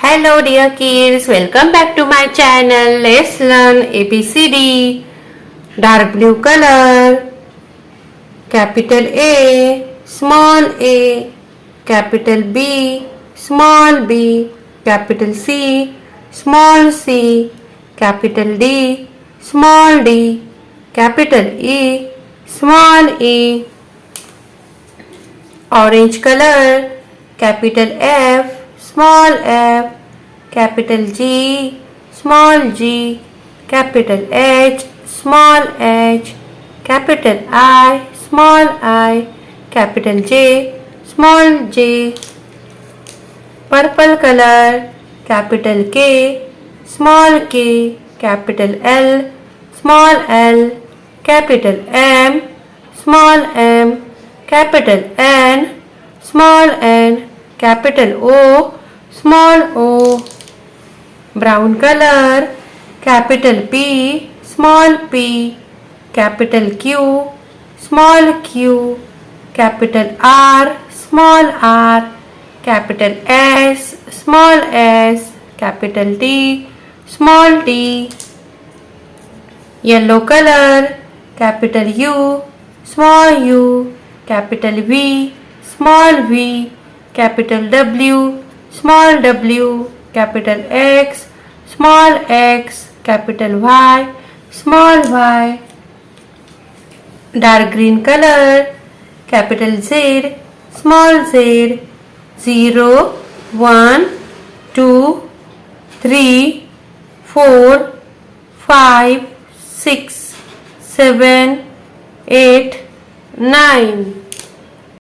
Hello dear kids, welcome back to my channel. Let's learn ABCD. Dark blue color. Capital A, small a. Capital B, small b. Capital C, small c. Capital D, small d. Capital E, small e. Orange color. Capital F, small f. Capital G, small g. Capital H, small h. Capital I, small I. Capital J, small j. Purple color. Capital K, small k. Capital L, small l. Capital M, small m. Capital N, small n. Capital O, small o. Brown color. Capital P, small p. Capital Q, small q. Capital R, small r. Capital S, small s. Capital T, small t. Yellow color. Capital U, small u. Capital V, small v. Capital W, small w. Capital X, small x. Capital Y, small y. Dark green color. Capital Z, small z. 0, 1, 2, 3, 4, 5, 6, 7, 8, 9.